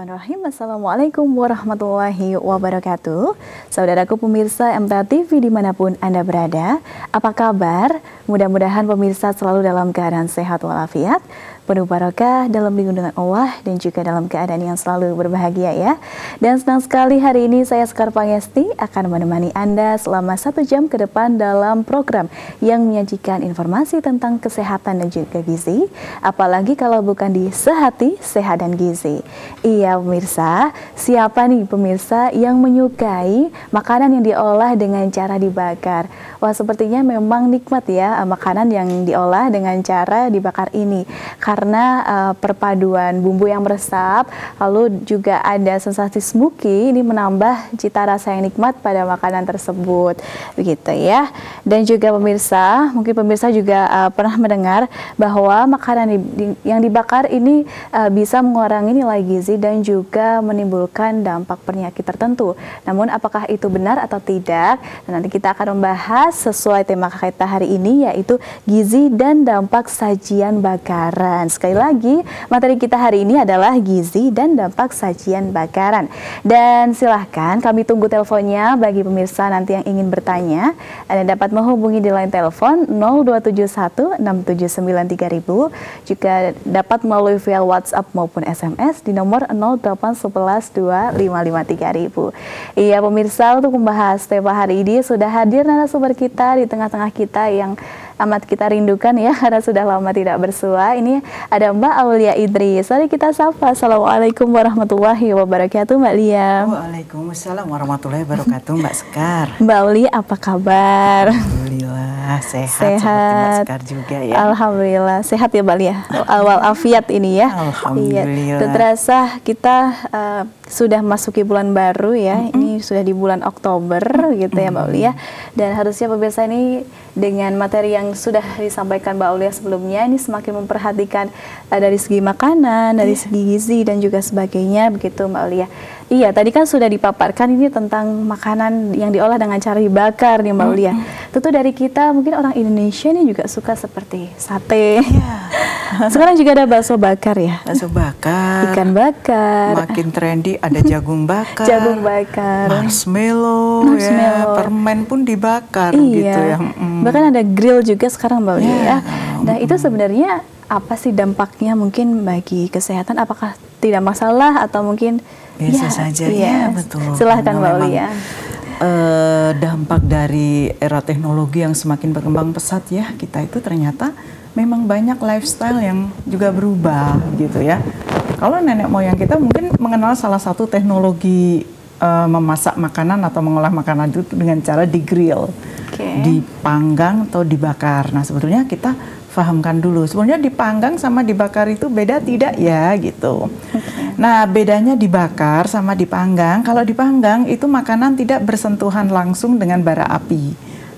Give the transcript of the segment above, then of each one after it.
Bismillahirrahmanirrahim. Assalamualaikum warahmatullahi wabarakatuh. Saudaraku pemirsa MTA TV dimanapun Anda berada, apa kabar? Mudah-mudahan pemirsa selalu dalam keadaan sehat walafiat, penuh barakah dalam lindungan Allah dan juga dalam keadaan yang selalu berbahagia ya. Dan senang sekali hari ini saya Sekar Pangesti akan menemani Anda selama 1 jam ke depan dalam program yang menyajikan informasi tentang kesehatan dan juga gizi. Apalagi kalau bukan di Sehati, Sehat dan Gizi. Iya pemirsa, siapa nih pemirsa yang menyukai makanan yang diolah dengan cara dibakar? Wah, sepertinya memang nikmat ya makanan yang diolah dengan cara dibakar ini. Karena perpaduan bumbu yang meresap, lalu juga ada sensasi smoky, ini menambah cita rasa yang nikmat pada makanan tersebut. Begitu ya. Dan juga pemirsa, mungkin pemirsa juga pernah mendengar bahwa makanan yang dibakar ini bisa mengurangi nilai gizi dan juga menimbulkan dampak penyakit tertentu. Namun apakah itu benar atau tidak? Dan nanti kita akan membahas sesuai tema kita hari ini, yaitu gizi dan dampak sajian bakaran. Sekali lagi, materi kita hari ini adalah gizi dan dampak sajian bakaran. Dan silahkan kami tunggu teleponnya bagi pemirsa nanti yang ingin bertanya. Anda dapat menghubungi di line telepon 0271 679 3000, juga dapat melalui via WhatsApp maupun SMS di nomor 0811 255 3000. Iya pemirsa, untuk membahas tema hari ini sudah hadir narasumber kita di tengah-tengah kita yang amat kita rindukan ya, karena sudah lama tidak bersua. Ini ada Mbak Aulia Idris. Mari kita sapa. Assalamualaikum warahmatullahi wabarakatuh Mbak Lia. Waalaikumsalam warahmatullahi wabarakatuh Mbak Sekar. Mbak Aulia, apa kabar? Alhamdulillah sehat. Seperti Mbak Sekar juga ya. Alhamdulillah sehat ya Mbak Lia. Awal afiat ini ya. Alhamdulillah. Iya. Terasa kita sudah masuki bulan baru ya. Ini sudah di bulan Oktober gitu ya Mbak Aulia. Dan harusnya pemirsa ini dengan materi yang sudah disampaikan Mbak Aulia sebelumnya ini semakin memperhatikan dari segi makanan, dari segi gizi dan juga sebagainya begitu Mbak Aulia. Iya, tadi kan sudah dipaparkan ini tentang makanan yang diolah dengan cara dibakar nih Mbak Aulia. Tentu dari kita mungkin orang Indonesia ini juga suka seperti sate. Sekarang juga ada bakso bakar ya. Bakso bakar, ikan bakar. makin trendy ada jagung bakar. Jagung bakar. Marshmallow. Ya, permen pun dibakar gitu ya. Bahkan ada grill juga sekarang Mbak Aulia ya. Nah, itu sebenarnya apa sih dampaknya mungkin bagi kesehatan? Apakah tidak masalah atau mungkin biasa saja ya, betul. Silahkan Mbak Aulia. Dampak dari era teknologi yang semakin berkembang pesat ya, kita itu ternyata memang banyak lifestyle yang juga berubah gitu ya. Kalau nenek moyang kita mungkin mengenal salah satu teknologi memasak makanan atau mengolah makanan itu dengan cara di-grill, dipanggang atau dibakar. Nah sebetulnya kita fahamkan dulu, sebenarnya dipanggang sama dibakar itu beda tidak ya gitu. Nah bedanya dibakar sama dipanggang, kalau dipanggang itu makanan tidak bersentuhan langsung dengan bara api,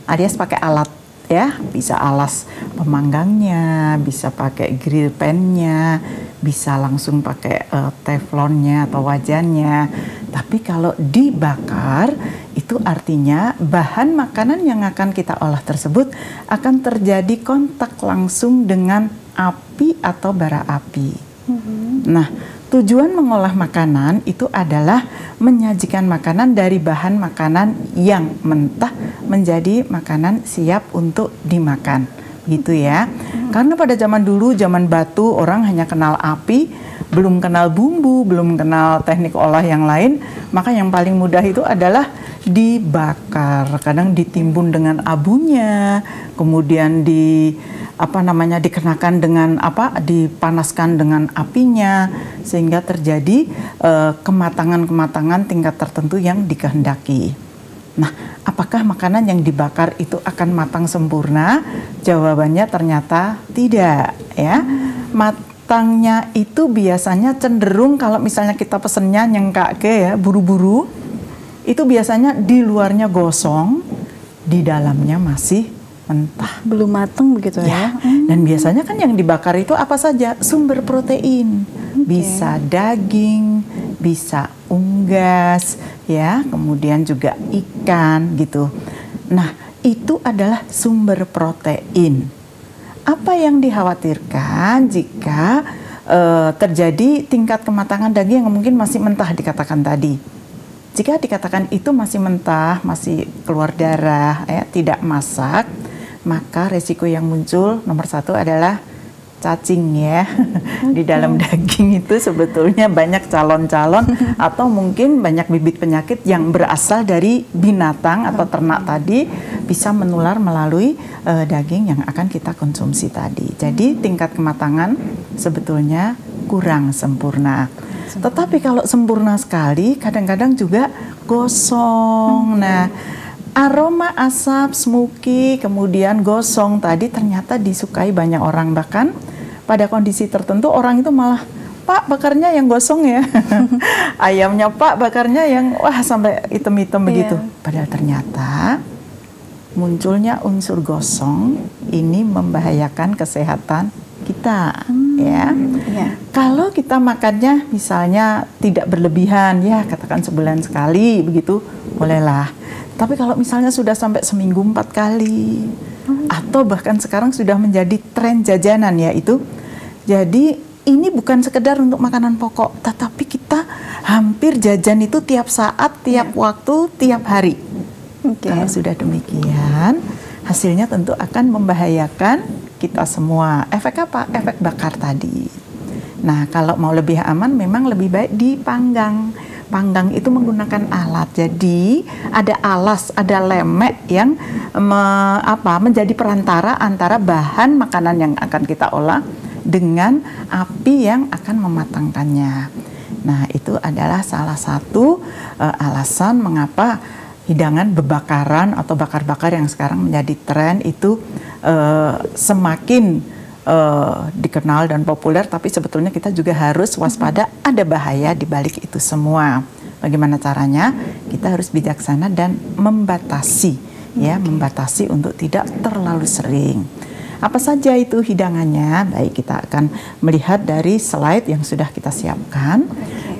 alias pakai alat ya, bisa alas pemanggangnya, bisa pakai grill pan-nya, bisa langsung pakai teflonnya atau wajannya. Tapi kalau dibakar itu artinya bahan makanan yang akan kita olah tersebut akan terjadi kontak langsung dengan api atau bara api. Nah, tujuan mengolah makanan itu adalah menyajikan makanan dari bahan makanan yang mentah menjadi makanan siap untuk dimakan, gitu ya. Karena pada zaman dulu, zaman batu, orang hanya kenal api, belum kenal bumbu, belum kenal teknik olah yang lain, maka yang paling mudah itu adalah dibakar. Kadang ditimbun dengan abunya, kemudian dikenakan dengan dipanaskan dengan apinya, sehingga terjadi kematangan-kematangan tingkat tertentu yang dikehendaki. Nah, apakah makanan yang dibakar itu akan matang sempurna? Jawabannya ternyata tidak ya. Matangnya itu biasanya cenderung kalau misalnya kita pesennya nyengkake ya, buru-buru, itu biasanya di luarnya gosong, di dalamnya masih mentah, belum matang begitu ya. Dan biasanya kan yang dibakar itu apa saja? Sumber protein, bisa daging, bisa unggas ya, kemudian juga ikan gitu. Nah itu adalah sumber protein. Apa yang dikhawatirkan jika terjadi tingkat kematangan daging yang mungkin masih mentah dikatakan tadi. Jika dikatakan itu masih mentah, masih keluar darah, ya, tidak masak, maka resiko yang muncul nomor 1 adalah cacing ya. Di dalam daging itu sebetulnya banyak calon-calon atau mungkin banyak bibit penyakit yang berasal dari binatang atau ternak tadi bisa menular melalui daging yang akan kita konsumsi tadi. Jadi tingkat kematangan sebetulnya kurang sempurna. Tetapi kalau sempurna sekali kadang-kadang juga gosong. Nah, aroma asap, smoky, kemudian gosong tadi ternyata disukai banyak orang. Bahkan pada kondisi tertentu orang itu malah, Pak bakarnya yang gosong ya. Ayamnya Pak bakarnya yang wah sampai hitam-hitam begitu. Padahal ternyata munculnya unsur gosong ini membahayakan kesehatan kita ya. Kalau kita makannya misalnya tidak berlebihan ya, katakan sebulan sekali begitu, bolehlah. Tapi kalau misalnya sudah sampai seminggu 4 kali, atau bahkan sekarang sudah menjadi tren jajanan ya itu. Jadi ini bukan sekedar untuk makanan pokok, tetapi kita hampir jajan itu tiap saat, tiap waktu, tiap hari. Kalau sudah demikian, hasilnya tentu akan membahayakan kita semua. Efek apa? Efek bakar tadi. Nah, kalau mau lebih aman memang lebih baik dipanggang. Panggang itu menggunakan alat. Jadi ada alas, ada lemek yang menjadi perantara antara bahan makanan yang akan kita olah dengan api yang akan mematangkannya. Nah, itu adalah salah satu alasan mengapa hidangan bebakaran atau bakar-bakar yang sekarang menjadi tren itu semakin dikenal dan populer, tapi sebetulnya kita juga harus waspada, ada bahaya di balik itu semua. Bagaimana caranya? Kita harus bijaksana dan membatasi, ya, membatasi untuk tidak terlalu sering. Apa saja itu hidangannya? Baik, kita akan melihat dari slide yang sudah kita siapkan,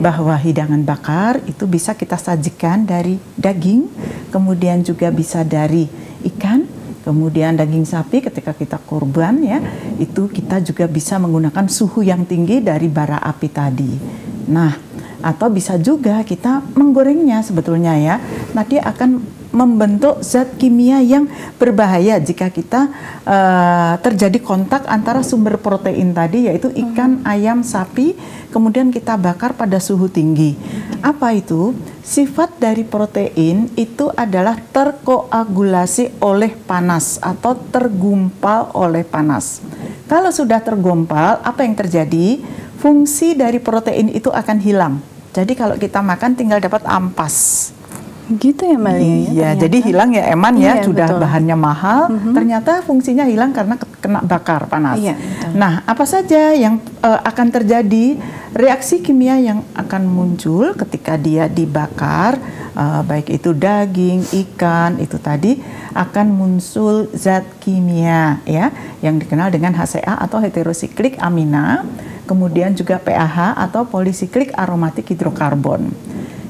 bahwa hidangan bakar itu bisa kita sajikan dari daging, kemudian juga bisa dari ikan, kemudian daging sapi ketika kita kurban ya, itu kita juga bisa menggunakan suhu yang tinggi dari bara api tadi. Nah, atau bisa juga kita menggorengnya sebetulnya ya. Nah, dia akan membentuk zat kimia yang berbahaya jika kita terjadi kontak antara sumber protein tadi yaitu ikan, ayam, sapi, kemudian kita bakar pada suhu tinggi. Apa itu? Sifat dari protein itu adalah terkoagulasi oleh panas atau tergumpal oleh panas. Kalau sudah tergumpal, apa yang terjadi? Fungsi dari protein itu akan hilang. Jadi kalau kita makan tinggal dapat ampas. Gitu ya Mbak Lia? Iya, jadi hilang ya eman ya, sudah betul. bahannya mahal, ternyata fungsinya hilang karena kena bakar panas. Iya, nah, apa saja yang akan terjadi, reaksi kimia yang akan muncul ketika dia dibakar, baik itu daging, ikan, itu tadi akan muncul zat kimia ya, yang dikenal dengan HCA atau heterosiklik amina, kemudian juga PAH atau polisiklik aromatik hidrokarbon.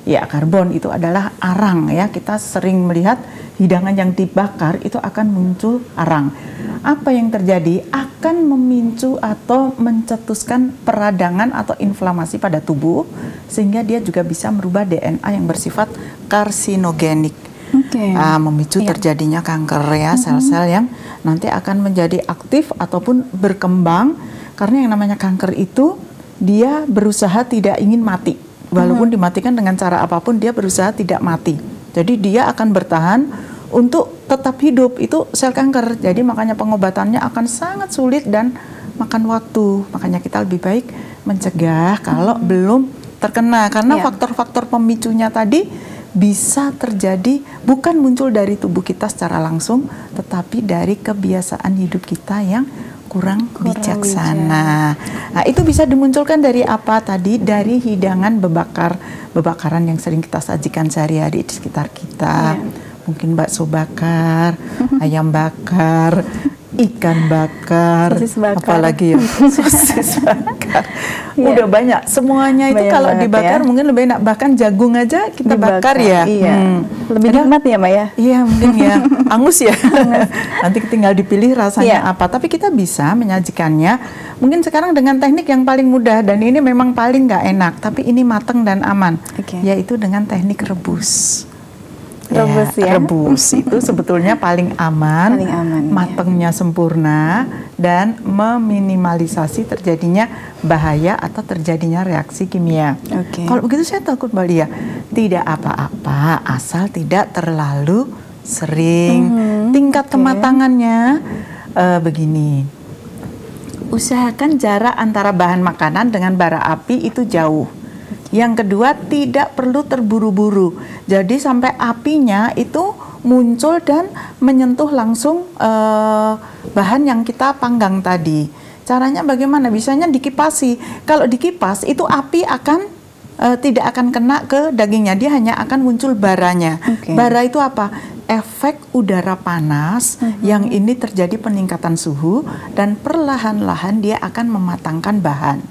Ya, karbon itu adalah arang ya. Kita sering melihat hidangan yang dibakar itu akan muncul arang. Apa yang terjadi? Akan memicu atau mencetuskan peradangan atau inflamasi pada tubuh sehingga dia juga bisa merubah DNA yang bersifat karsinogenik. Memicu terjadinya kanker ya, sel-sel yang nanti akan menjadi aktif ataupun berkembang, karena yang namanya kanker itu dia berusaha tidak ingin mati. Walaupun dimatikan dengan cara apapun, dia berusaha tidak mati. Jadi dia akan bertahan untuk tetap hidup, itu sel kanker. Jadi makanya pengobatannya akan sangat sulit dan makan waktu. Makanya kita lebih baik mencegah kalau belum terkena. Karena faktor-faktor pemicunya tadi bisa terjadi, bukan muncul dari tubuh kita secara langsung, tetapi dari kebiasaan hidup kita yang kurang bijaksana. Nah, itu bisa dimunculkan dari apa tadi? Dari hidangan bebakaran yang sering kita sajikan sehari-hari di sekitar kita. Mungkin bakso bakar, ayam bakar, ikan bakar, sosis bakar, apalagi ya sosis bakar. Udah banyak, semuanya itu banyak kalau dibakar ya. Mungkin lebih enak, bahkan jagung aja kita bakar ya. Iya. Lebih nikmat ya Mbak ya? Iya mungkin ya, angus ya. Nanti tinggal dipilih rasanya apa, tapi kita bisa menyajikannya mungkin sekarang dengan teknik yang paling mudah, dan ini memang paling nggak enak, tapi ini mateng dan aman, yaitu dengan teknik rebus. Rebus itu sebetulnya paling aman, matengnya sempurna, dan meminimalisasi terjadinya bahaya atau terjadinya reaksi kimia. Kalau begitu saya takut Mbak Lia, tidak apa-apa asal tidak terlalu sering. Tingkat kematangannya begini, usahakan jarak antara bahan makanan dengan bara api itu jauh. Yang kedua, tidak perlu terburu-buru. Jadi sampai apinya itu muncul dan menyentuh langsung bahan yang kita panggang tadi. Caranya bagaimana? Bisanya dikipasi. Kalau dikipas itu api akan tidak akan kena ke dagingnya, dia hanya akan muncul baranya. Bara itu apa? Efek udara panas yang ini terjadi peningkatan suhu, dan perlahan-lahan dia akan mematangkan bahan.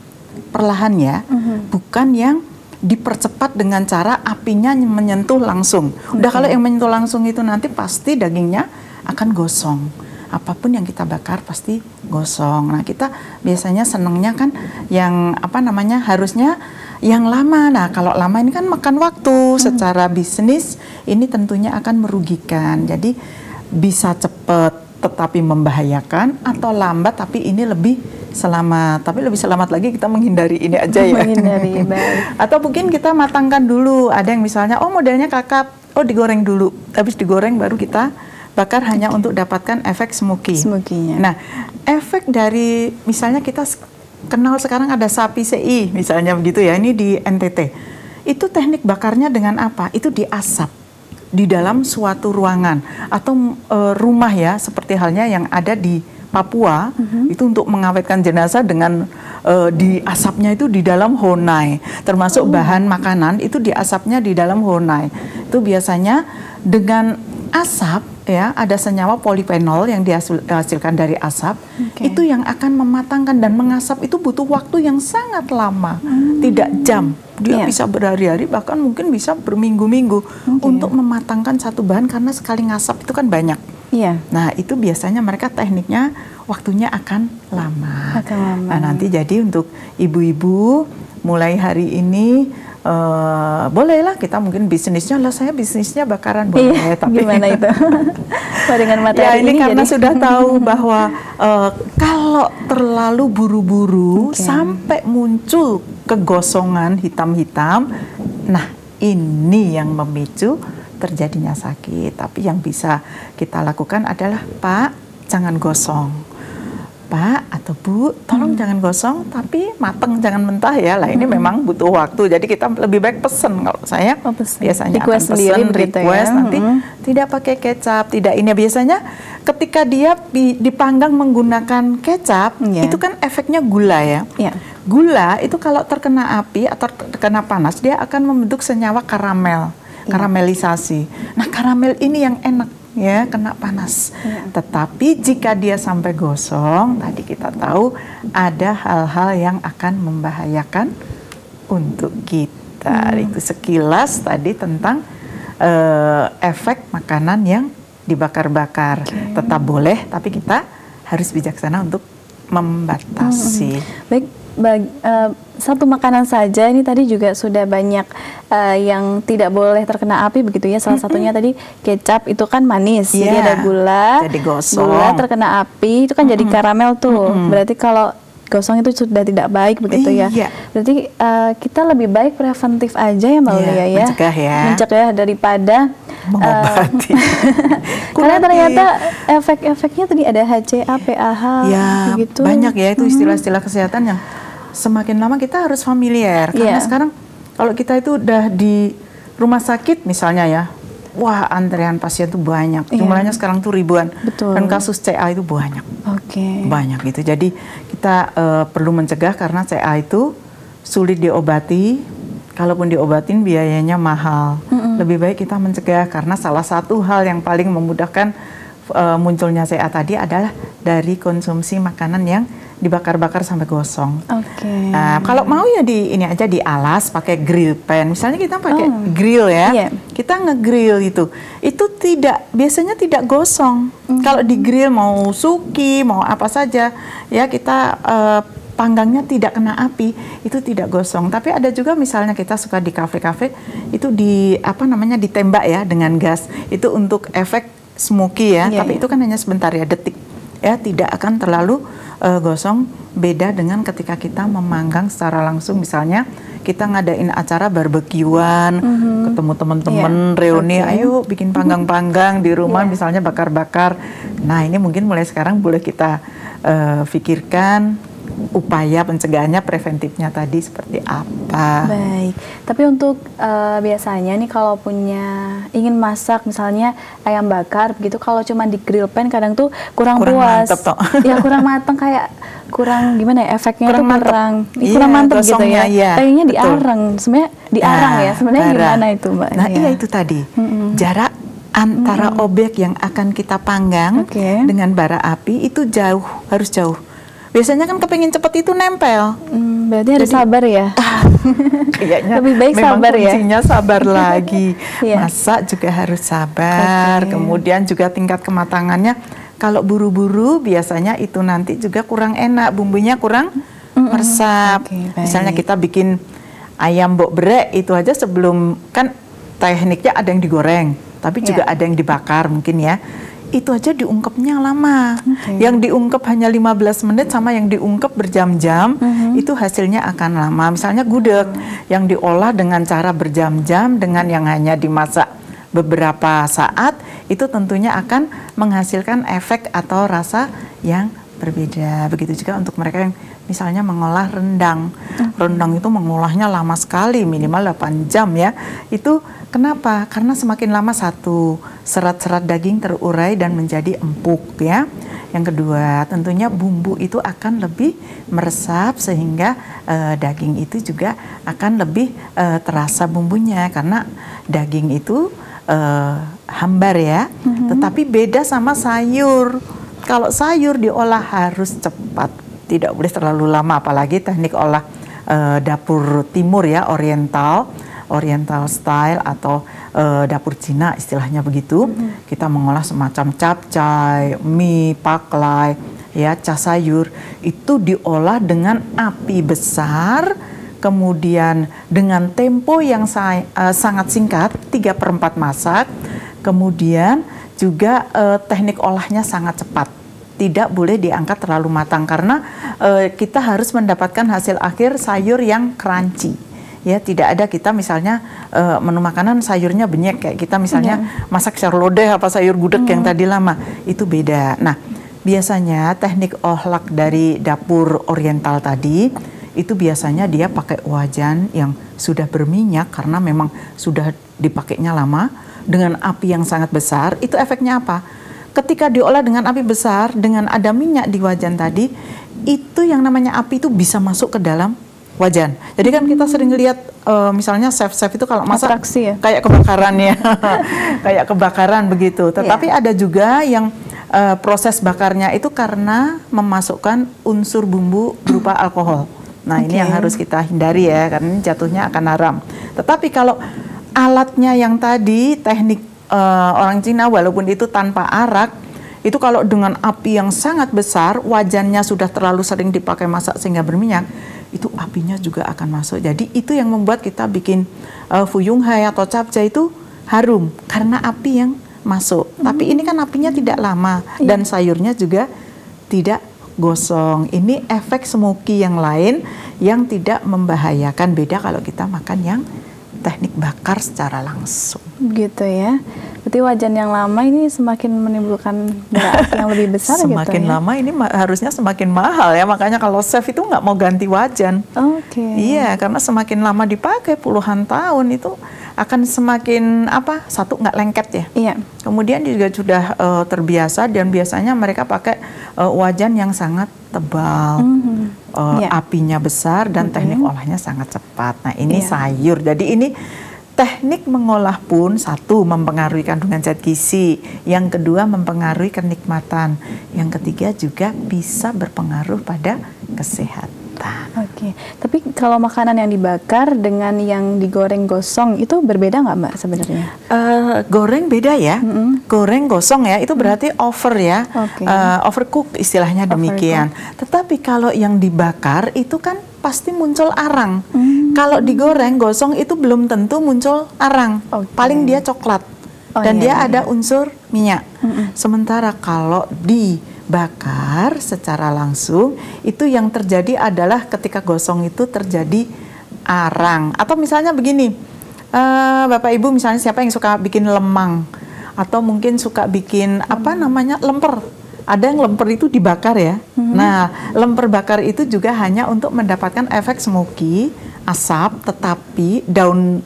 Perlahan ya, bukan yang dipercepat dengan cara apinya menyentuh langsung. Udah kalau yang menyentuh langsung itu nanti pasti dagingnya akan gosong. Apapun yang kita bakar pasti gosong. Nah, kita biasanya senengnya kan yang harusnya yang lama. Nah, kalau lama ini kan makan waktu. Secara bisnis ini tentunya akan merugikan. Jadi bisa cepat tetapi membahayakan, atau lambat tapi ini lebih selamat. Tapi lebih selamat lagi kita menghindari ini aja ya. Menghindari, baik. Atau mungkin kita matangkan dulu. Ada yang misalnya, modelnya kakap, digoreng dulu. Habis digoreng baru kita bakar hanya untuk dapatkan efek smoky. Nah, efek dari misalnya kita kenal sekarang ada sapi CI misalnya begitu ya. Ini di NTT. Itu teknik bakarnya dengan apa? Itu diasap di dalam suatu ruangan atau rumah ya, seperti halnya yang ada di Papua, itu untuk mengawetkan jenazah dengan diasapnya itu di dalam honai, termasuk bahan makanan itu diasapnya di dalam honai. Itu biasanya dengan asap ya, ada senyawa polifenol yang dihasilkan dari asap, itu yang akan mematangkan, dan mengasap itu butuh waktu yang sangat lama, tidak jam. Dia bisa berhari-hari, bahkan mungkin bisa berminggu-minggu untuk mematangkan satu bahan, karena sekali ngasap itu kan banyak. Nah, itu biasanya mereka tekniknya waktunya akan lama. Nah, nanti jadi untuk ibu-ibu mulai hari ini bolehlah kita mungkin bisnisnya, saya bisnisnya bakaran boleh, tapi gimana itu? Dengan materi ya, ini karena jadi sudah tahu bahwa kalau terlalu buru-buru sampai muncul kegosongan hitam-hitam, nah ini yang memicu terjadinya sakit. Tapi yang bisa kita lakukan adalah, Pak, jangan gosong. Pak atau Bu, tolong jangan gosong, tapi mateng, jangan mentah ya. Lah ini memang butuh waktu. Jadi kita lebih baik pesen. Kalau saya biasanya request akan sendiri pesen, request ya. Nanti tidak pakai kecap, tidak ini. Biasanya ketika dia dipanggang menggunakan kecap, itu kan efeknya gula ya. Gula itu kalau terkena api atau terkena panas, dia akan membentuk senyawa karamel, karamelisasi. Nah, karamel ini yang enak ya, kena panas. Tetapi jika dia sampai gosong, tadi kita tahu ada hal-hal yang akan membahayakan untuk kita. Itu sekilas tadi tentang efek makanan yang dibakar-bakar. Tetap boleh, tapi kita harus bijaksana untuk membatasi. Baik, satu makanan saja ini tadi juga sudah banyak yang tidak boleh terkena api begitu ya. Salah satunya tadi kecap, itu kan manis, jadi ada gula, jadi gosong. Gula terkena api itu kan jadi karamel tuh. Berarti kalau gosong itu sudah tidak baik begitu ya. Berarti kita lebih baik preventif aja ya Mbak Lia ya. Mencegah daripada mengobati. Karena ternyata efek-efeknya tadi ada HCA, PAH gitu. Banyak ya, itu istilah-istilah kesehatan yang semakin lama kita harus familiar. Karena sekarang kalau kita itu udah di rumah sakit misalnya ya, wah antrean pasien tuh banyak. Jumlahnya sekarang tuh ribuan. Dan kasus CA itu banyak. Banyak gitu. Jadi kita perlu mencegah, karena CA itu sulit diobati. Kalaupun diobatin biayanya mahal. Lebih baik kita mencegah, karena salah satu hal yang paling memudahkan munculnya CA tadi adalah dari konsumsi makanan yang dibakar-bakar sampai gosong. Kalau mau ya ini aja dialas pakai grill pan. Misalnya kita pakai grill ya, kita ngegrill itu biasanya tidak gosong. Kalau di grill mau suki, mau apa saja, ya kita panggangnya tidak kena api, itu tidak gosong. Tapi ada juga misalnya kita suka di kafe-kafe itu ditembak ya dengan gas. Itu untuk efek smoky ya, tapi itu kan hanya sebentar ya, detik. Ya, tidak akan terlalu gosong. Beda dengan ketika kita memanggang secara langsung, misalnya kita ngadain acara barbekyuan, ketemu teman-teman, reuni, ayo bikin panggang-panggang di rumah, misalnya bakar-bakar. Nah, ini mungkin mulai sekarang boleh kita pikirkan upaya pencegahannya, preventifnya tadi seperti apa. Baik, tapi untuk biasanya nih kalau ingin masak misalnya ayam bakar begitu, kalau cuma di grill pan kadang tuh kurang puas. Ya kurang matang, kayak kurang gimana ya, efeknya kurang mantap gitu ya. Kayaknya diarang, sebenarnya diarang ya. Sebenarnya gimana itu, Mbak? Nah, iya itu tadi. Jarak antara objek yang akan kita panggang dengan bara api itu harus jauh. Biasanya kan kepingin cepet itu nempel. Berarti harus sabar ya? Kayaknya lebih baik memang sabar ya? kuncinya sabar lagi. Masak juga harus sabar. Kemudian juga tingkat kematangannya. Kalau buru-buru biasanya itu nanti juga kurang enak. Bumbunya kurang meresap. Misalnya kita bikin ayam bok brek itu aja sebelum, kan tekniknya ada yang digoreng. Tapi juga ada yang dibakar mungkin ya. Itu aja diungkepnya lama. Yang diungkep hanya 15 menit sama yang diungkep berjam-jam, itu hasilnya akan lama. Misalnya gudeg yang diolah dengan cara berjam-jam dengan yang hanya dimasak beberapa saat, itu tentunya akan menghasilkan efek atau rasa yang berbeda. Begitu juga untuk mereka yang misalnya mengolah rendang. Rendang itu mengolahnya lama sekali, minimal 8 jam ya. Itu kenapa? Karena semakin lama serat-serat daging terurai dan menjadi empuk ya. Yang kedua, tentunya bumbu itu akan lebih meresap sehingga daging itu juga akan lebih terasa bumbunya, karena daging itu hambar ya. Tetapi beda sama sayur. Kalau sayur diolah harus cepat, tidak boleh terlalu lama, apalagi teknik olah dapur timur ya, oriental style atau dapur Cina istilahnya begitu. Kita mengolah semacam capcay, mie, paklay, ya, cas sayur, itu diolah dengan api besar, kemudian dengan tempo yang sangat singkat, 3/4 masak, kemudian juga teknik olahnya sangat cepat. Tidak boleh diangkat terlalu matang karena kita harus mendapatkan hasil akhir sayur yang crunchy. Ya, tidak ada kita misalnya menu makanan sayurnya banyak, kayak kita misalnya masak sayur lodeh apa sayur gudeg yang tadi lama, itu beda. Nah, biasanya teknik ohlak dari dapur oriental tadi itu biasanya dia pakai wajan yang sudah berminyak karena memang sudah dipakainya lama, dengan api yang sangat besar. Itu efeknya apa? Ketika diolah dengan api besar, dengan ada minyak di wajan tadi, itu yang namanya api itu bisa masuk ke dalam wajan. Jadi kan kita sering lihat misalnya chef-chef itu kalau masak kayak kebakaran ya, kayak kebakaran begitu. Tetapi ada juga yang proses bakarnya itu karena memasukkan unsur bumbu berupa alkohol. Nah, ini yang harus kita hindari ya, karena jatuhnya akan haram. Tetapi kalau alatnya yang tadi, teknik orang Cina walaupun itu tanpa arak, itu kalau dengan api yang sangat besar, wajannya sudah terlalu sering dipakai masak sehingga berminyak, itu apinya juga akan masuk. Jadi itu yang membuat kita bikin fuyung hai atau capcay itu harum, karena api yang masuk. Tapi ini kan apinya tidak lama dan sayurnya juga tidak gosong. Ini efek smoky yang lain yang tidak membahayakan. Beda kalau kita makan yang teknik bakar secara langsung. Gitu ya. Berarti wajan yang lama ini semakin menimbulkan bara api yang lebih besar gitu ya? Semakin lama ini harusnya semakin mahal ya. Makanya kalau chef itu nggak mau ganti wajan. Iya, karena semakin lama dipakai puluhan tahun itu akan semakin satu nggak lengket ya. Iya. Kemudian juga sudah terbiasa dan biasanya mereka pakai wajan yang sangat tebal, apinya besar dan teknik olahnya sangat cepat. Nah ini sayur. Jadi ini teknik mengolah pun satu mempengaruhi kandungan zat gizi, yang kedua mempengaruhi kenikmatan, yang ketiga juga bisa berpengaruh pada kesehatan. Oke, tapi kalau makanan yang dibakar dengan yang digoreng gosong itu berbeda nggak Mbak sebenarnya? Goreng beda ya, goreng gosong ya, itu berarti over ya, overcook istilahnya demikian. Tetapi kalau yang dibakar itu kan pasti muncul arang. Kalau digoreng gosong itu belum tentu muncul arang, paling dia coklat dan dia ada unsur minyak. Sementara kalau dibakar secara langsung itu yang terjadi adalah ketika gosong itu terjadi arang. Atau misalnya begini, Bapak Ibu misalnya siapa yang suka bikin lemang atau mungkin suka bikin apa namanya lemper. Ada yang lemper itu dibakar ya. Nah, lemper bakar itu juga hanya untuk mendapatkan efek smoky, asap, tetapi daun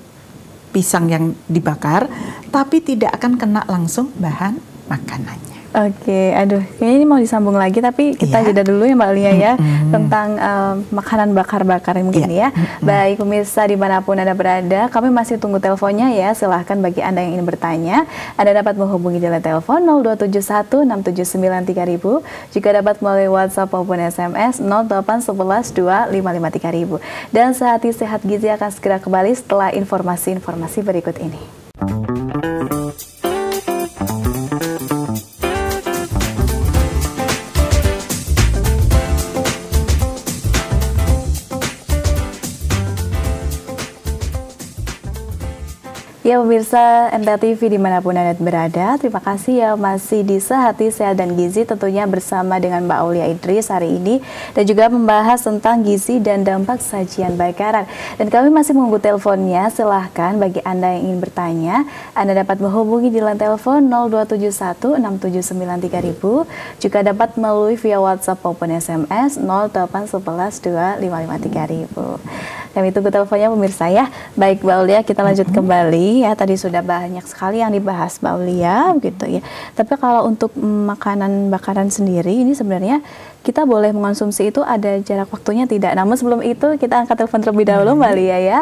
pisang yang dibakar, tapi tidak akan kena langsung bahan makanannya. Oke, aduh, kayaknya ini mau disambung lagi, tapi kita jeda dulu ya Mbak Lia ya, tentang makanan bakar-bakar mungkin ya. Baik pemirsa dimanapun Anda berada, kami masih tunggu teleponnya ya, silahkan bagi Anda yang ingin bertanya, Anda dapat menghubungi di telepon 02716793.000, juga dapat melalui WhatsApp maupun SMS 08112553.000. Dan Sehati Sehat Gizi akan segera kembali setelah informasi-informasi berikut ini. Ya pemirsa MTA TV dimanapun Anda berada, terima kasih ya masih di Sehati Sehat dan Gizi tentunya bersama dengan Mbak Aulia Idris hari ini dan juga membahas tentang gizi dan dampak sajian bakaran. Dan kami masih menunggu teleponnya, silahkan bagi Anda yang ingin bertanya, Anda dapat menghubungi di line telepon 02716793.000, juga dapat melalui via WhatsApp maupun SMS 08112553.000. Kami tunggu teleponnya pemirsa ya. Baik Mbak Aulia, kita lanjut kembali ya. Tadi sudah banyak sekali yang dibahas Mbak Aulia gitu ya. Tapi kalau untuk makanan bakaran sendiri ini sebenarnya kita boleh mengonsumsi itu ada jarak waktunya tidak? Namun sebelum itu kita angkat telepon terlebih dahulu Mbak Lia ya.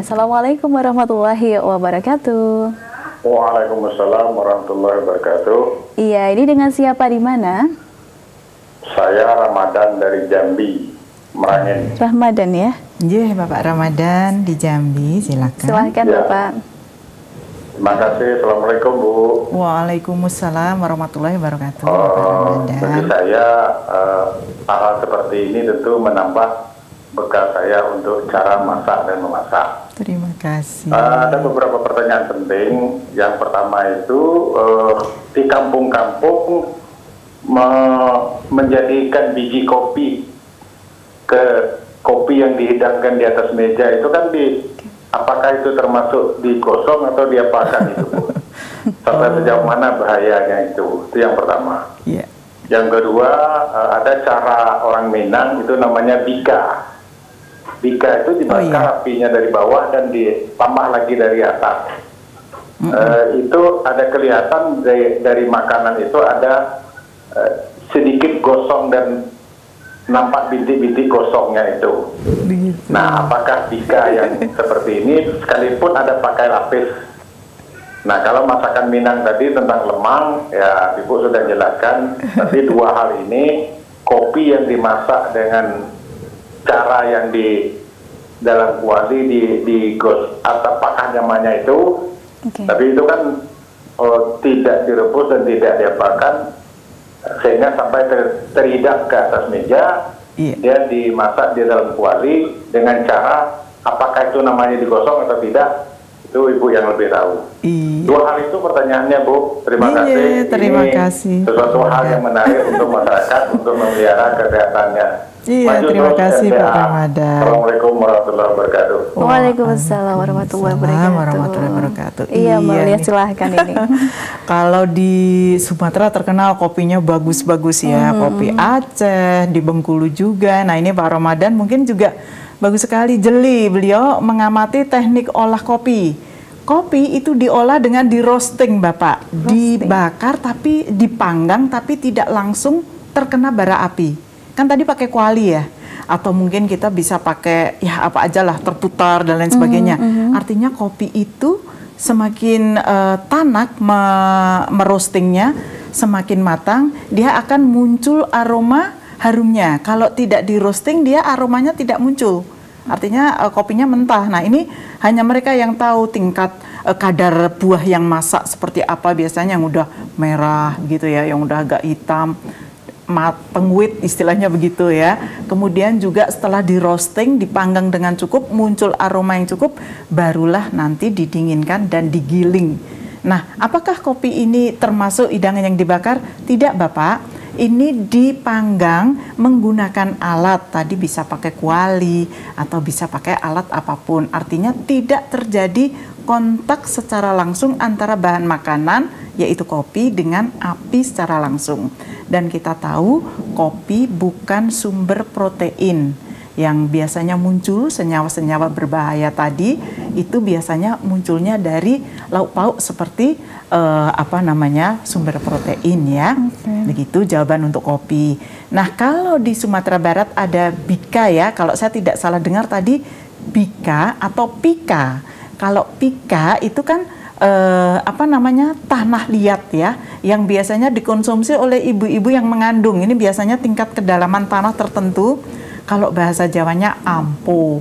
Assalamualaikum warahmatullahi wabarakatuh. Waalaikumsalam warahmatullahi wabarakatuh. Iya, ini dengan siapa di mana? Saya Ramadan dari Jambi, Merangin. Ramadan ya? Iya, Bapak Ramadan di Jambi, silakan. Silakan Ya. Bapak. Terima kasih. Assalamualaikum Bu. Waalaikumsalam warahmatullahi wabarakatuh. Bapak Ramadan. Bagi saya hal seperti ini tentu menambah bekal saya untuk cara masak dan memasak. Terima kasih. Ada beberapa pertanyaan penting. Yang pertama itu di kampung-kampung menjadikan biji kopi ke kopi yang dihidangkan di atas meja itu kan apakah itu termasuk digosong atau diapakan itu Bu? Sampai sejauh mana bahayanya itu yang pertama. Yeah. Yang kedua ada cara orang Minang itu namanya bika. Bika itu dibakar apinya dari bawah dan ditambah lagi dari atas. Itu ada kelihatan dari makanan itu ada sedikit gosong dan nampak bintik-bintik gosongnya itu. Begitu. Nah, apakah bika yang seperti ini sekalipun ada pakai lapis? Nah, kalau masakan Minang tadi tentang lemang, ya Ibu sudah jelaskan. Tapi dua hal ini, kopi yang dimasak dengan cara yang di dalam kuali digos atau apakah namanya itu, tapi itu kan tidak direbus dan tidak diapakan, sehingga sampai terhidang ke atas meja, dia dimasak di dalam kuali dengan cara apakah itu namanya digosong atau tidak, itu Ibu yang lebih tahu. Dua hal itu pertanyaannya Bu. Terima kasih. Terima Ini kasih. sesuatu hal yang menarik untuk masyarakat untuk memelihara kesehatannya. Iya, terima kasih Pak Ramadan. Assalamualaikum warahmatullahi wabarakatuh. Waalaikumsalam warahmatullahi wabarakatuh. Iya, Mbak Lia silahkan ini. Kalau di Sumatera terkenal kopinya bagus-bagus ya, kopi Aceh, di Bengkulu juga. Nah ini Pak Ramadan mungkin juga bagus sekali jeli. Beliau mengamati teknik olah kopi. Kopi itu diolah dengan di roasting Bapak, dibakar tapi dipanggang tapi tidak langsung terkena bara api. Kan tadi pakai kuali ya. atau mungkin kita bisa pakai ya apa aja lah, terputar dan lain sebagainya. Artinya kopi itu semakin tanak merostingnya, semakin matang, dia akan muncul aroma harumnya. Kalau tidak di roasting, dia aromanya tidak muncul. Artinya kopinya mentah. Nah, ini hanya mereka yang tahu tingkat kadar buah yang masak seperti apa, biasanya yang udah merah gitu ya, yang udah agak hitam, pengwit istilahnya begitu ya. Kemudian juga setelah di roasting, dipanggang dengan cukup, muncul aroma yang cukup, barulah nanti didinginkan dan digiling. Nah, apakah kopi ini termasuk hidangan yang dibakar? Tidak, Bapak. Ini dipanggang menggunakan alat, tadi bisa pakai kuali atau bisa pakai alat apapun. Artinya tidak terjadi kontak secara langsung antara bahan makanan, yaitu kopi, dengan api secara langsung. Dan kita tahu kopi bukan sumber protein. Yang biasanya muncul senyawa-senyawa berbahaya tadi, itu biasanya munculnya dari lauk pauk seperti sumber protein ya. Begitu jawaban untuk kopi. Nah, kalau di Sumatera Barat ada bika ya, kalau saya tidak salah dengar tadi bika atau pika. Kalau pika itu kan tanah liat ya, yang biasanya dikonsumsi oleh ibu-ibu yang mengandung. Ini biasanya tingkat kedalaman tanah tertentu. Kalau bahasa Jawanya ampo.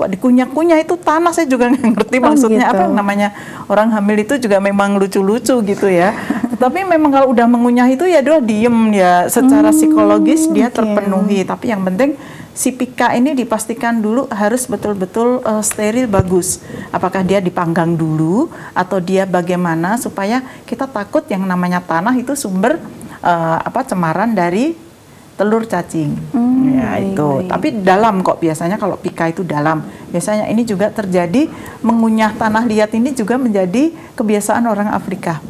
Dikunyah-kunyah itu tanah, saya juga nggak ngerti maksudnya apa. Namanya orang hamil itu juga memang lucu-lucu gitu ya. Tetapi memang kalau udah mengunyah itu ya dia diem ya, secara psikologis dia terpenuhi. Tapi yang penting si pika ini dipastikan dulu harus betul-betul steril, bagus. Apakah dia dipanggang dulu atau dia bagaimana, supaya kita takut yang namanya tanah itu sumber cemaran dari telur cacing. Itu. Tapi dalam kok biasanya kalau pika itu dalam. Biasanya ini juga terjadi, mengunyah tanah liat ini juga menjadi kebiasaan orang Afrika.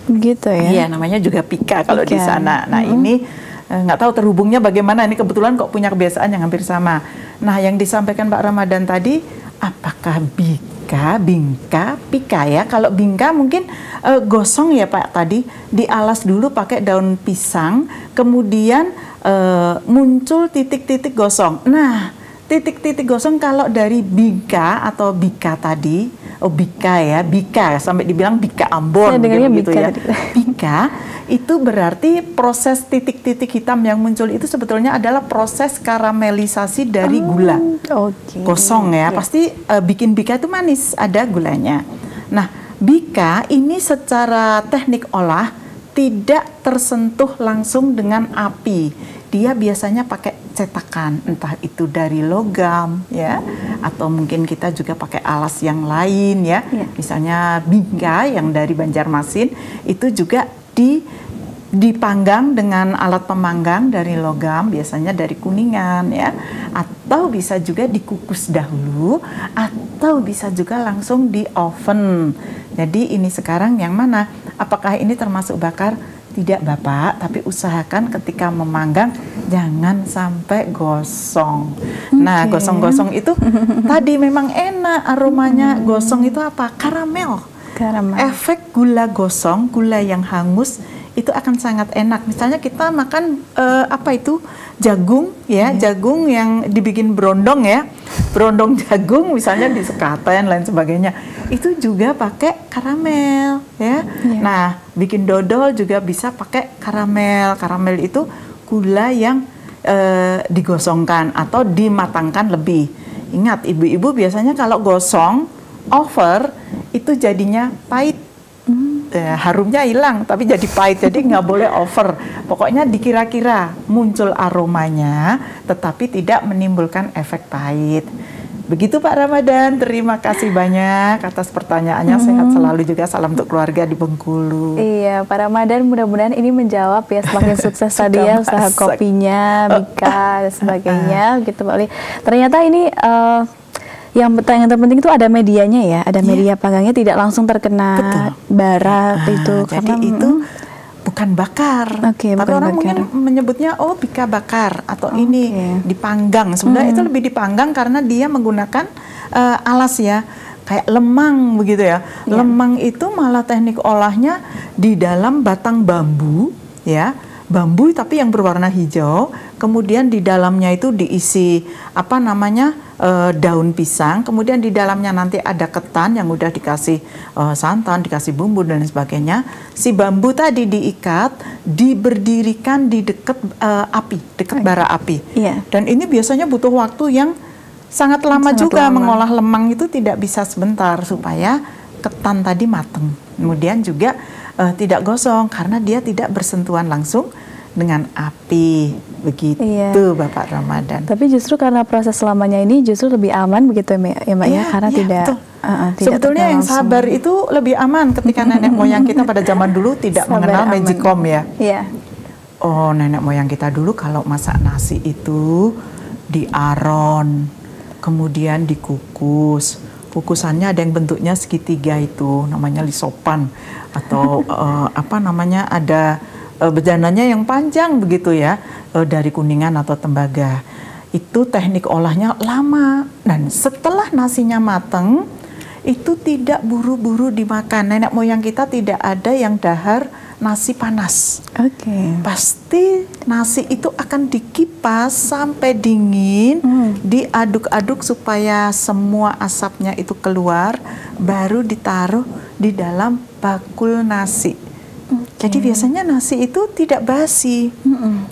Begitu ya? Iya, namanya juga pika kalau di sana. Nah, ini nggak tahu terhubungnya bagaimana, ini kebetulan kok punya kebiasaan yang hampir sama. Nah, yang disampaikan Pak Ramadan tadi, apakah bingka, pika ya? Kalau bingka mungkin gosong ya Pak tadi, dialas dulu pakai daun pisang, kemudian muncul titik-titik gosong. Nah, titik-titik gosong kalau dari bingka atau bika tadi, bika sampai dibilang bika Ambon gitu ya. Bika itu berarti proses titik-titik hitam yang muncul itu sebetulnya adalah proses karamelisasi dari gula. Gosong ya, pasti bikin bika itu manis, ada gulanya. Nah, bika ini secara teknik olah tidak tersentuh langsung dengan api. Dia biasanya pakai cetakan, entah itu dari logam ya, atau mungkin kita juga pakai alas yang lain ya. Misalnya bingka yang dari Banjarmasin itu juga dipanggang dengan alat pemanggang dari logam, biasanya dari Kuningan ya, atau bisa juga dikukus dahulu, atau bisa juga langsung di oven. Jadi ini sekarang yang mana? Apakah ini termasuk bakar? Tidak Bapak, tapi usahakan ketika memanggang jangan sampai gosong. Nah, gosong-gosong itu tadi memang enak aromanya. Gosong itu apa? Karamel. Efek gula gosong, gula yang hangus itu akan sangat enak. Misalnya kita makan jagung ya, jagung yang dibikin brondong ya, brondong jagung misalnya di sekaten lain sebagainya, itu juga pakai karamel ya. Nah, bikin dodol juga bisa pakai karamel. Karamel itu gula yang digosongkan atau dimatangkan lebih. Ingat, ibu-ibu biasanya kalau gosong over itu jadinya pahit. Harumnya hilang tapi jadi pahit, jadi nggak boleh over. Pokoknya dikira-kira muncul aromanya tetapi tidak menimbulkan efek pahit. Begitu Pak Ramadan, terima kasih banyak atas pertanyaannya. Sehat selalu juga, salam untuk keluarga di Bengkulu. Iya Pak Ramadan, mudah-mudahan ini menjawab ya, semakin sukses tadi ya usaha kopinya, bika dan sebagainya gitu Pak Oli. Ternyata ini yang terpenting itu ada medianya ya, ada media panggangnya tidak langsung terkena bara itu. Jadi karena itu bukan bakar, tapi bukan orang bakar. Mungkin menyebutnya bika bakar atau ini dipanggang. Sebenarnya itu lebih dipanggang karena dia menggunakan alas ya, kayak lemang begitu ya. Lemang itu malah teknik olahnya di dalam batang bambu ya. Bambu tapi yang berwarna hijau, kemudian di dalamnya itu diisi apa namanya daun pisang, kemudian di dalamnya nanti ada ketan yang udah dikasih santan, dikasih bumbu dan sebagainya. Si bambu tadi diikat, diberdirikan di dekat api, dekat bara api. Iya. Dan ini biasanya butuh waktu yang sangat lama juga. Mengolah lemang itu tidak bisa sebentar supaya ketan tadi mateng. Kemudian juga tidak gosong karena dia tidak bersentuhan langsung dengan api, begitu. Iya. Bapak Ramadan. Tapi justru karena proses selamanya ini justru lebih aman begitu ya Mbak ya, karena tidak sebetulnya yang sabar itu lebih aman ketika nenek moyang kita pada zaman dulu tidak mengenal magicom ya. Iya. Oh, nenek moyang kita dulu kalau masak nasi itu diaron, kemudian dikukus. Kukusannya ada yang bentuknya segitiga itu, namanya lisopan atau apa namanya ada bejananya yang panjang begitu ya, dari kuningan atau tembaga. Itu teknik olahnya lama dan setelah nasinya mateng itu tidak buru-buru dimakan. Nenek moyang kita tidak ada yang dahar nasi panas. Oke. Pasti nasi itu akan dikipas sampai dingin, diaduk-aduk supaya semua asapnya itu keluar, baru ditaruh di dalam bakul nasi. Jadi biasanya nasi itu tidak basi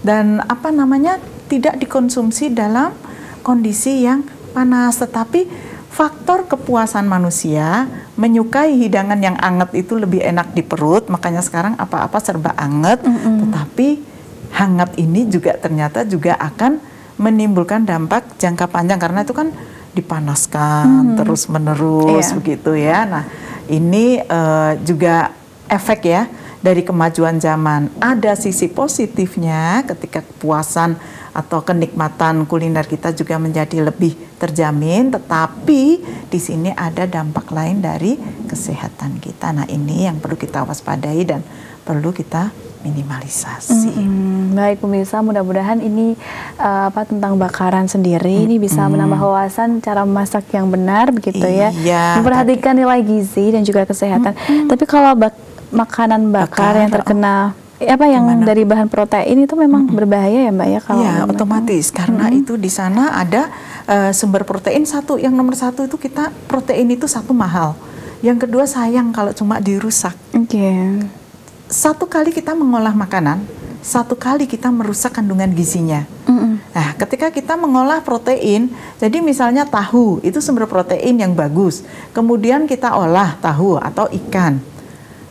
dan apa namanya tidak dikonsumsi dalam kondisi yang panas, tetapi faktor kepuasan manusia menyukai hidangan yang anget itu lebih enak di perut, makanya sekarang apa-apa serba anget, tetapi hangat ini juga ternyata juga akan menimbulkan dampak jangka panjang karena itu kan dipanaskan terus menerus begitu ya. Nah ini juga efek ya dari kemajuan zaman. Ada sisi positifnya ketika kepuasan atau kenikmatan kuliner kita juga menjadi lebih terjamin, tetapi di sini ada dampak lain dari kesehatan kita. Nah, ini yang perlu kita waspadai dan perlu kita minimalisasi. Baik pemirsa, mudah-mudahan ini tentang bakaran sendiri ini bisa menambah wawasan cara memasak yang benar begitu ya. Memperhatikan nilai gizi dan juga kesehatan. Tapi kalau makanan bakar yang terkena yang dari bahan protein itu memang berbahaya ya Mbak ya kalau otomatis karena itu di sana ada sumber protein satu. Yang nomor satu itu kita protein itu satu mahal. Yang kedua sayang kalau cuma dirusak. Satu kali kita mengolah makanan, satu kali kita merusak kandungan gizinya. Nah, ketika kita mengolah protein, jadi misalnya tahu itu sumber protein yang bagus. Kemudian kita olah tahu atau ikan.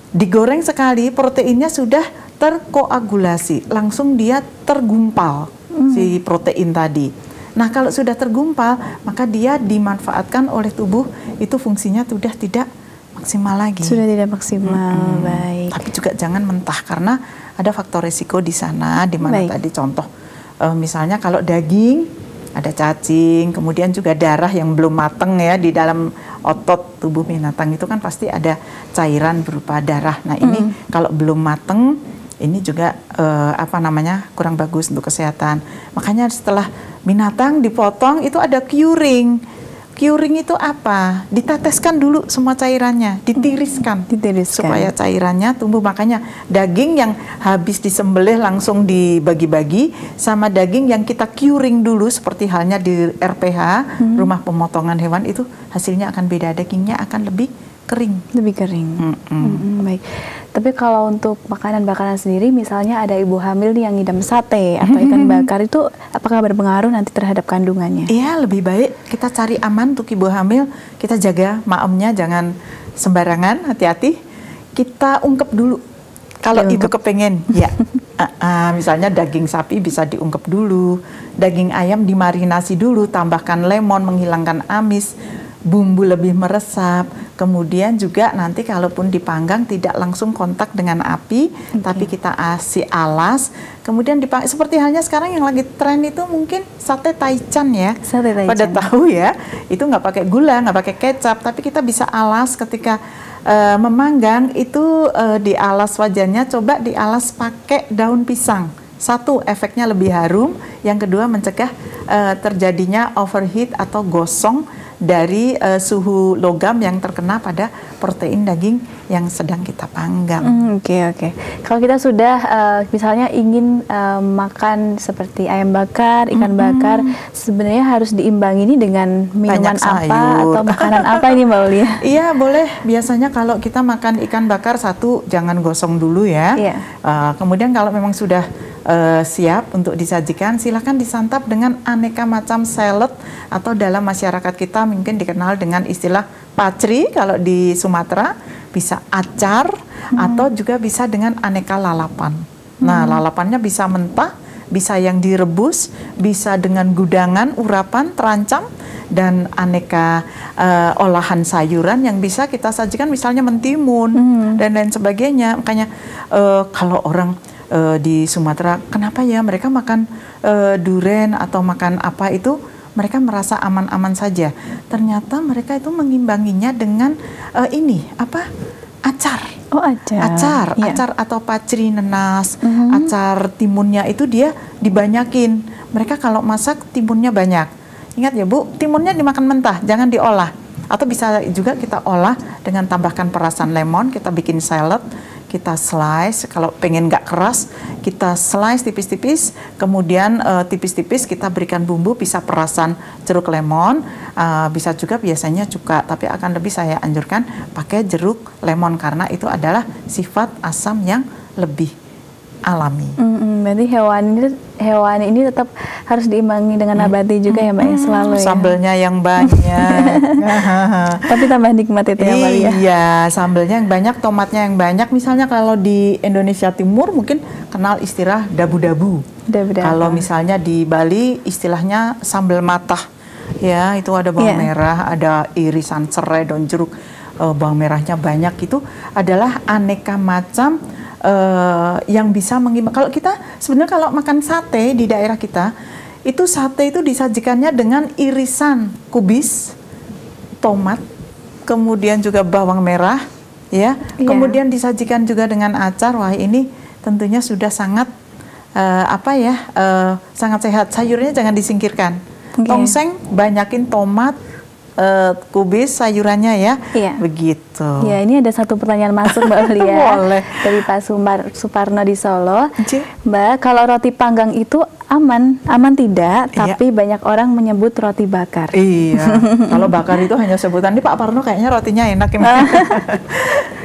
Digoreng sekali, proteinnya sudah terkoagulasi, langsung dia tergumpal si protein tadi. Nah, kalau sudah tergumpal, maka dia dimanfaatkan oleh tubuh, itu fungsinya sudah tidak maksimal lagi. Sudah tidak maksimal, baik. Tapi juga jangan mentah karena ada faktor risiko di sana, di mana tadi contoh, misalnya kalau daging ada cacing, kemudian juga darah yang belum mateng ya di dalam otot tubuh binatang itu kan pasti ada cairan berupa darah. Nah ini kalau belum mateng ini juga kurang bagus untuk kesehatan. Makanya setelah binatang dipotong itu ada curing. Curing itu apa? Diteteskan dulu semua cairannya, ditiriskan supaya cairannya tumbuh. Makanya daging yang habis disembelih langsung dibagi-bagi sama daging yang kita curing dulu seperti halnya di RPH, rumah pemotongan hewan, itu hasilnya akan beda. Dagingnya akan lebih kering. Lebih kering. Baik. Tapi kalau untuk makanan-makanan sendiri, misalnya ada ibu hamil nih yang ngidam sate atau ikan bakar, itu apakah berpengaruh nanti terhadap kandungannya? Iya, lebih baik kita cari aman untuk ibu hamil. Kita jaga maemnya, jangan sembarangan, hati-hati. Kita ungkep dulu. Kalau ibu kepengen, ya. Misalnya daging sapi bisa diungkep dulu, daging ayam dimarinasi dulu, tambahkan lemon menghilangkan amis, bumbu lebih meresap. Kemudian juga nanti kalaupun dipanggang tidak langsung kontak dengan api, tapi kita kasih alas. Kemudian seperti halnya sekarang yang lagi tren itu mungkin sate taichan ya. Sate taichan. Pada tahu ya, itu nggak pakai gula, nggak pakai kecap, tapi kita bisa alas ketika memanggang itu dialas wajannya, coba dialas pakai daun pisang. Satu, efeknya lebih harum. Yang kedua, mencegah terjadinya overheat atau gosong dari suhu logam yang terkena pada protein daging yang sedang kita panggang. Oke. Kalau kita sudah misalnya ingin makan seperti ayam bakar, ikan bakar, sebenarnya harus diimbangi ini dengan minuman apa atau makanan apa ini Mbak Aulia? Iya boleh. Biasanya kalau kita makan ikan bakar satu jangan gosong dulu ya. Kemudian kalau memang sudah siap untuk disajikan, silakan disantap dengan aneka macam salad atau dalam masyarakat kita mungkin dikenal dengan istilah pacri kalau di Sumatera, bisa acar atau juga bisa dengan aneka lalapan. Nah, lalapannya bisa mentah, bisa yang direbus, bisa dengan gudangan, urapan, terancam, dan aneka olahan sayuran yang bisa kita sajikan misalnya mentimun dan lain sebagainya. Makanya kalau orang di Sumatera, kenapa ya mereka makan duren atau makan apa itu mereka merasa aman-aman saja. Ternyata mereka itu mengimbanginya dengan acar. Oh, acar. Acar atau pacri nenas, acar timunnya itu dia dibanyakin. Mereka kalau masak timunnya banyak. Ingat ya Bu, timunnya dimakan mentah, jangan diolah. Atau bisa juga kita olah dengan tambahkan perasan lemon, kita bikin salad. Kita slice, kalau pengen nggak keras, kita slice tipis-tipis, kemudian tipis-tipis kita berikan bumbu, bisa perasan jeruk lemon, bisa juga biasanya cuka, tapi akan lebih saya anjurkan pakai jeruk lemon karena itu adalah sifat asam yang lebih alami. Berarti hewan ini tetap harus diimbangi dengan nabati juga ya Mbak ya, selalu ya. Sambelnya yang banyak. Tapi tambah nikmat itu ya Mbak ya. Iya, sambelnya yang banyak, tomatnya yang banyak. Misalnya kalau di Indonesia Timur mungkin kenal istilah dabu-dabu. Kalau misalnya di Bali istilahnya sambal matah. Ya, itu ada bawang merah, ada irisan serai, daun jeruk, bawang merahnya banyak. Itu adalah aneka macam yang bisa mengimbang. Kalau kita sebenarnya kalau makan sate di daerah kita, itu sate itu disajikannya dengan irisan kubis, tomat, kemudian juga bawang merah, ya, kemudian disajikan juga dengan acar. Wah ini tentunya sudah sangat sangat sehat. Sayurnya jangan disingkirkan. Tongseng banyakin tomat, kubis sayurannya ya, begitu. Ya, ini ada satu pertanyaan masuk Mbak Aulia. Boleh. Dari Pak Suparno di Solo. Mbak, kalau roti panggang itu aman tidak? Tapi banyak orang menyebut roti bakar. Iya, kalau bakar itu hanya sebutan. Ini Pak Parno kayaknya rotinya enak ini.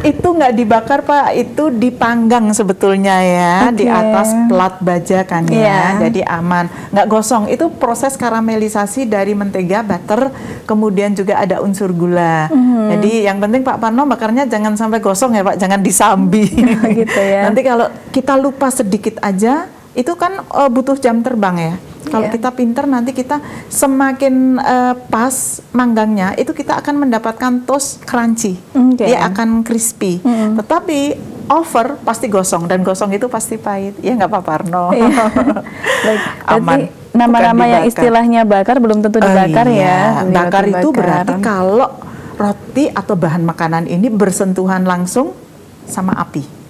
Itu nggak dibakar Pak, itu dipanggang sebetulnya ya, di atas plat baja kan ya, jadi aman, nggak gosong. Itu proses karamelisasi dari mentega, butter, kemudian juga ada unsur gula. Jadi yang penting Pak Parno bakarnya jangan sampai gosong ya Pak, jangan disambi. Gitu ya. Nanti kalau kita lupa sedikit aja, itu kan butuh jam terbang ya. Kalau kita pinter nanti kita semakin pas manggangnya, itu kita akan mendapatkan toast crunchy, dia akan crispy. Tetapi over pasti gosong, dan gosong itu pasti pahit. Ya nggak apa-apa Parno. Baik, aman. Nama-nama yang istilahnya bakar belum tentu dibakar ya. Bakar itu berarti kalau roti atau bahan makanan ini bersentuhan langsung sama api.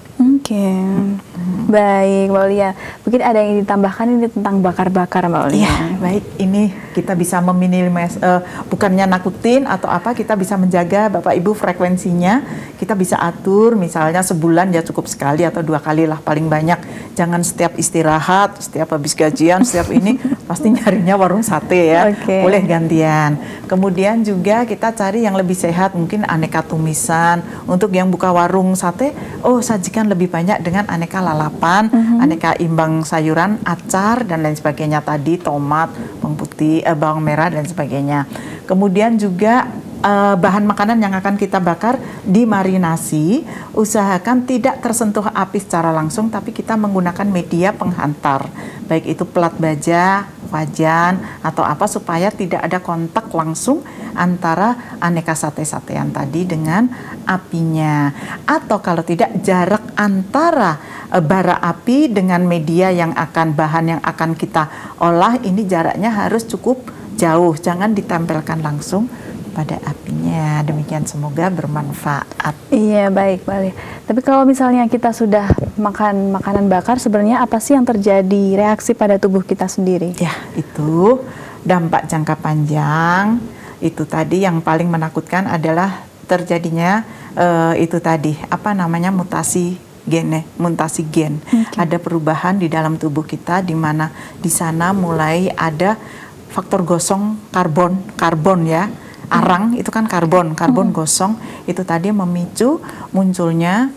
Baik Mbak Aulia, mungkin ada yang ditambahkan ini tentang bakar-bakar Mbak Aulia. Baik, ini kita bisa meminimalisir, bukannya nakutin atau apa, kita bisa menjaga Bapak Ibu frekuensinya, kita bisa atur misalnya sebulan ya cukup sekali atau 2 kali lah paling banyak. Jangan setiap istirahat, setiap habis gajian, setiap ini pasti nyarinya warung sate ya. Boleh gantian. Kemudian juga kita cari yang lebih sehat, mungkin aneka tumisan. Untuk yang buka warung sate, sajikan lebih banyak dengan aneka lalapan, aneka imbang sayuran, acar dan lain sebagainya tadi, tomat, bawang putih, bawang merah dan sebagainya. Kemudian juga bahan makanan yang akan kita bakar dimarinasi, usahakan tidak tersentuh api secara langsung, tapi kita menggunakan media penghantar, baik itu plat baja, wajan atau apa, supaya tidak ada kontak langsung antara aneka sate-satean tadi dengan apinya. Atau kalau tidak, jarak antara bara api dengan media yang akan bahan yang akan kita olah ini jaraknya harus cukup jauh, jangan ditempelkan langsung pada apinya. Demikian, semoga bermanfaat. Iya, baik. Tapi kalau misalnya kita sudah makan makanan bakar, sebenarnya apa sih yang terjadi reaksi pada tubuh kita sendiri? Ya, itu dampak jangka panjang Itu tadi yang paling menakutkan adalah terjadinya itu tadi mutasi gen. Ada perubahan di dalam tubuh kita, di mana di sana mulai ada faktor gosong karbon ya. Arang itu kan karbon gosong, itu tadi memicu munculnya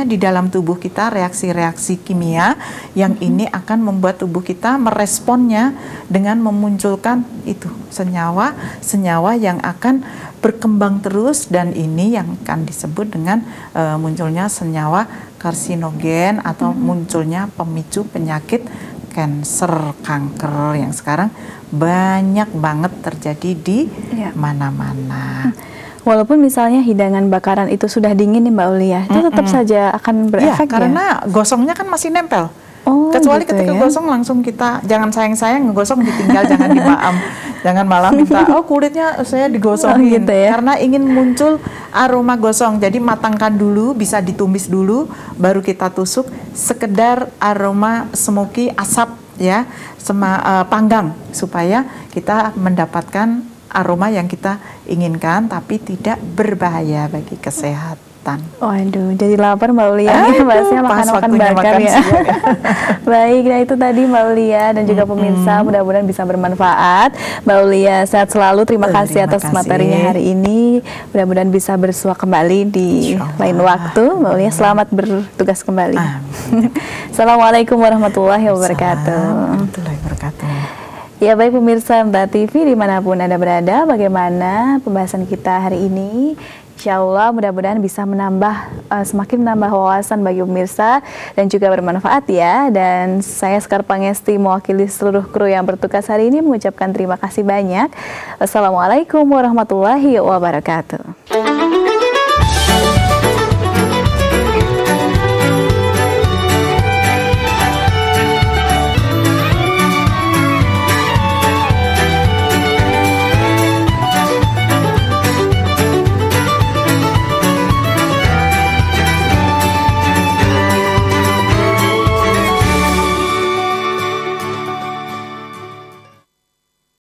di dalam tubuh kita reaksi-reaksi kimia yang ini akan membuat tubuh kita meresponnya dengan memunculkan itu senyawa yang akan berkembang terus, dan ini yang akan disebut dengan munculnya senyawa karsinogen atau munculnya pemicu penyakit kanker yang sekarang banyak banget terjadi di mana-mana. Walaupun misalnya hidangan bakaran itu sudah dingin nih Mbak Aulia, itu tetap saja akan berefek karena gosongnya kan masih nempel. Kecuali gitu ketika gosong langsung kita jangan sayang-sayang ngegosong ditinggal, jangan dimaam. Jangan malah minta kulitnya saya digosongin gitu ya. Karena ingin muncul aroma gosong. Jadi matangkan dulu, bisa ditumis dulu baru kita tusuk, sekedar aroma smoky, asap ya, panggang supaya kita mendapatkan aroma yang kita inginkan tapi tidak berbahaya bagi kesehatan. Waduh, jadi lapar Mbak Aulia nih bahasnya makan bakar ya. Baik, nah itu tadi Mbak Aulia dan juga pemirsa, mudah-mudahan bisa bermanfaat. Mbak Aulia sehat selalu, terima kasih atas materinya hari ini. Mudah-mudahan bisa bersua kembali di lain waktu. Mbak Aulia selamat bertugas kembali. Assalamualaikum warahmatullahi wabarakatuh. Ya baik pemirsa MTA TV dimanapun Anda berada, bagaimana pembahasan kita hari ini? Insya Allah mudah-mudahan bisa semakin menambah wawasan bagi pemirsa dan juga bermanfaat ya. Dan saya Sekar Pangesti mewakili seluruh kru yang bertugas hari ini mengucapkan terima kasih banyak. Wassalamualaikum warahmatullahi wabarakatuh.